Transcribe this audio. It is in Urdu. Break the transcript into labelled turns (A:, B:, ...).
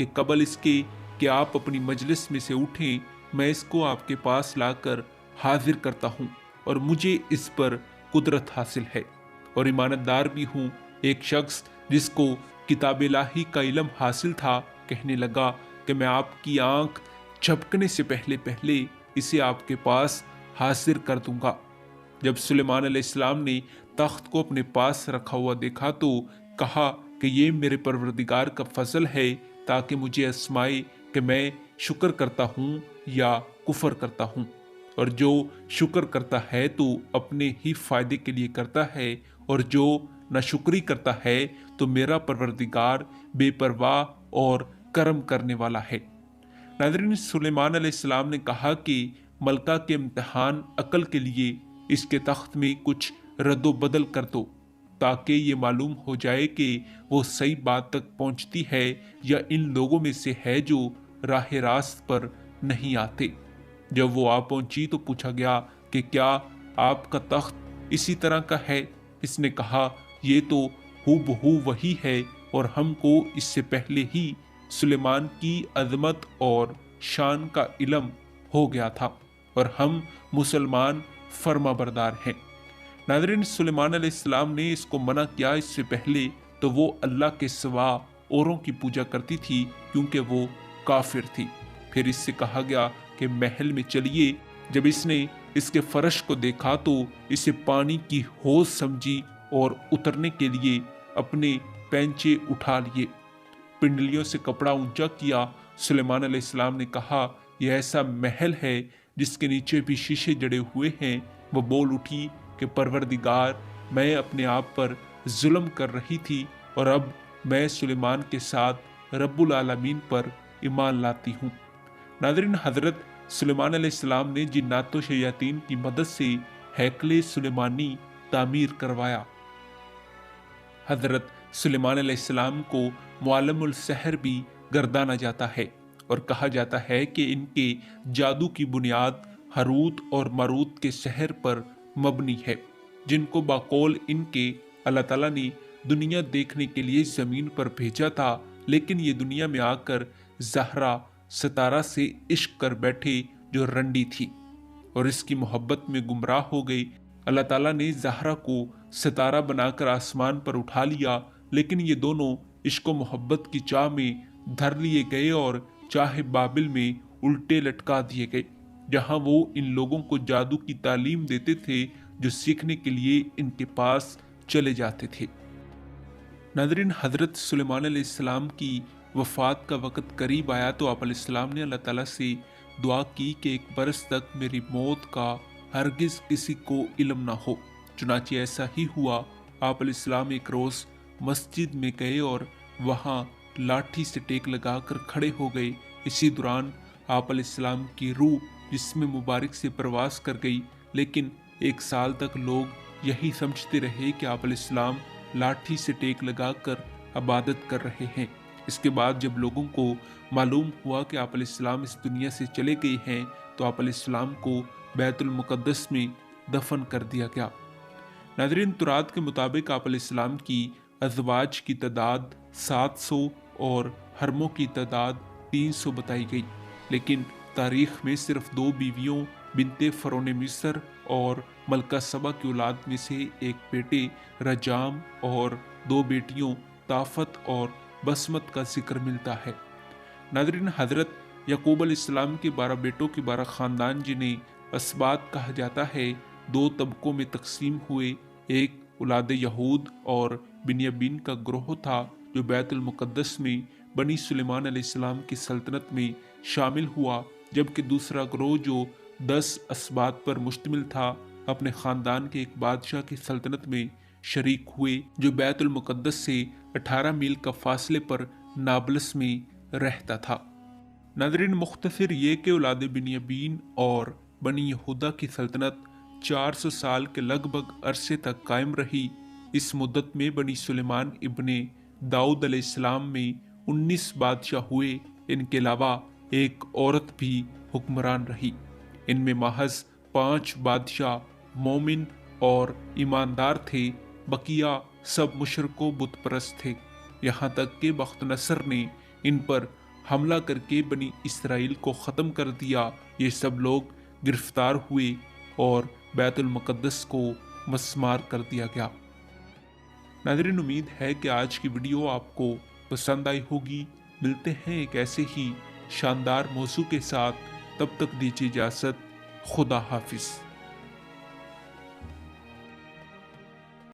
A: کہ قبل اس کے کہ آپ اپنی مجلس میں سے اٹھیں میں اس کو آپ کے پاس لا کر حاضر کرتا ہوں اور مجھے اس پر قدرت حاصل ہے اور امانتدار بھی ہوں۔ ایک شخص جس کو کتاب الہی کا علم حاصل تھا کہنے لگا کہ میں آپ کی آنکھ جھپکنے سے پہلے پہلے اسے آپ کے پاس حاضر کر دوں گا۔ جب سلیمان علیہ السلام نے تخت کو اپنے پاس رکھا ہوا دیکھا تو کہا کہ یہ میرے پروردگار کا فضل ہے تاکہ مجھے آزمائے کہ میں شکر کرتا ہوں یا کفر کرتا ہوں، اور جو شکر کرتا ہے تو اپنے ہی فائدے کے لیے کرتا ہے، اور جو ناشکری کرتا ہے تو میرا پروردگار بے پرواہ اور کرم کرنے والا ہے۔ ناظرین، سلیمان علیہ السلام نے کہا کہ ملکہ کے امتحان عقل کے لیے اس کے تخت میں کچھ رد و بدل کر دو تاکہ یہ معلوم ہو جائے کہ وہ صحیح بات تک پہنچتی ہے یا ان لوگوں میں سے ہے جو راہ راست پر نہیں آتے۔ جب وہ آ پہنچی تو پوچھا گیا کہ کیا آپ کا تخت اسی طرح کا ہے؟ اس نے کہا یہ تو ہو بہو وہی ہے، اور ہم کو اس سے پہلے ہی سلیمان کی عظمت اور شان کا علم ہو گیا تھا اور ہم مسلمان فرما بردار ہیں۔ ناظرین، سلیمان علیہ السلام نے اس کو منع کیا اس سے پہلے تو وہ اللہ کے سوا اوروں کی پوجا کرتی تھی کیونکہ وہ کافر تھی۔ پھر اس سے کہا گیا کہ محل میں چلیے۔ جب اس نے اس کے فرش کو دیکھا تو اسے پانی کی حوض سمجھی اور اترنے کے لیے اپنے پینچے اٹھا لیے، پنڈلیوں سے کپڑا اونچا کیا۔ سلیمان علیہ السلام نے کہا یہ ایسا محل ہے جس کے نیچے بھی شیشے جڑے ہوئے ہیں۔ وہ بول اٹھی کہ پروردگار، میں اپنے آپ پر ظلم کر رہی تھی اور اب میں سلیمان کے ساتھ رب العالمین پر ایمان لاتی ہوں۔ ناظرین، حضرت سلیمان علیہ السلام نے جنات و شیاطین کی مدد سے ہیکل سلیمانی تعمیر کروایا۔ حضرت سلیمان علیہ السلام کو معلم السحر بھی گردانا جاتا ہے اور کہا جاتا ہے کہ ان کے جادو کی بنیاد ہاروت اور ماروت کے سحر پر مبنی ہے، جن کو بقول ان کے اللہ تعالیٰ نے دنیا دیکھنے کے لیے زمین پر بھیجا تھا، لیکن یہ دنیا میں آ کر زہرا ستارہ سے عشق کر بیٹھے جو رنڈی تھی اور اس کی محبت میں گمراہ ہو گئی۔ اللہ تعالیٰ نے زہرا کو ستارہ بنا کر آسمان پر اٹھا لیا، لیکن یہ دونوں عشق و محبت کی چاہ میں دھر لیے گئے اور چاہ بابل میں الٹے لٹکا دیے گئے، جہاں وہ ان لوگوں کو جادو کی تعلیم دیتے تھے جو سیکھنے کے لیے ان کے پاس چلے جاتے تھے۔ ناظرین، حضرت سلیمان علیہ السلام کی وفات کا وقت قریب آیا تو آپ علیہ السلام نے اللہ تعالیٰ سے دعا کی کہ 1 برس تک میری موت کا ہرگز کسی کو علم نہ ہو۔ چنانچہ ایسا ہی ہوا۔ آپ علیہ السلام ایک روز مسجد میں گئے اور وہاں لاٹھی سے ٹیک لگا کر کھڑے ہو گئے۔ اسی دوران آپ علیہ السلام کی روح جسم مبارک سے پرواز کر گئی، لیکن 1 سال تک لوگ یہی سمجھتے رہے کہ آپ علیہ السلام لاٹھی سے ٹیک لگا کر عبادت کر رہے ہیں۔ اس کے بعد جب لوگوں کو معلوم ہوا کہ آپ علیہ السلام اس دنیا سے چلے گئے ہیں تو آپ علیہ السلام کو بیت المقدس میں دفن کر دیا گیا۔ ناظرین، تورات کے مطابق آپ علیہ السلام کی ازواج کی تعداد 700 اور حرموں کی تعداد 300 بتائی گئی، لیکن تاریخ میں صرف 2 بیویوں بنت فرعون مصر اور ملکہ سبا کی اولاد میں سے ایک بیٹے رجام اور 2 بیٹیوں طافت اور بسمت کا ذکر ملتا ہے۔ ناظرین، حضرت یعقوب علیہ السلام کے 12 بیٹوں کے 12 خاندان جنہیں اسباط کہا جاتا ہے 2 طبقوں میں تقسیم ہوئے۔ ایک اولاد یہود اور بنیامین کا گروہ تھا جو بیت المقدس میں بنی سلیمان علیہ السلام کی سلطنت میں شامل ہوا، جبکہ دوسرا گروہ جو 10 اسباط پر مشتمل تھا اپنے خاندان کے ایک بادشاہ کی سلطنت میں شریک ہوئے جو بیت المقدس سے 18 میل کا فاصلے پر نابلس میں رہتا تھا۔ ناظرین، مختصر یہ کہ اولاد بنیامین اور بنی یہودا کی سلطنت 400 سال کے لگ بھگ عرصے تک قائم رہی۔ اس مدت میں بنی سلیمان ابن داؤد علیہ السلام میں 19 بادشاہ ہوئے۔ ان کے علاوہ ایک عورت بھی حکمران رہی۔ ان میں محض 5 بادشاہ مومن اور ایماندار تھے، بقیہ سب مشرک و بت پرست تھے، یہاں تک کہ بخت نصر نے ان پر حملہ کر کے بنی اسرائیل کو ختم کر دیا۔ یہ سب لوگ گرفتار ہوئے اور بیت المقدس کو مسمار کر دیا گیا۔ ناظرین، امید ہے کہ آج کی ویڈیو آپ کو پسند آئی ہوگی۔ ملتے ہیں ایک ایسے ہی شاندار موضوع کے ساتھ، تب تک دیجیے اجازت۔ خدا حافظ۔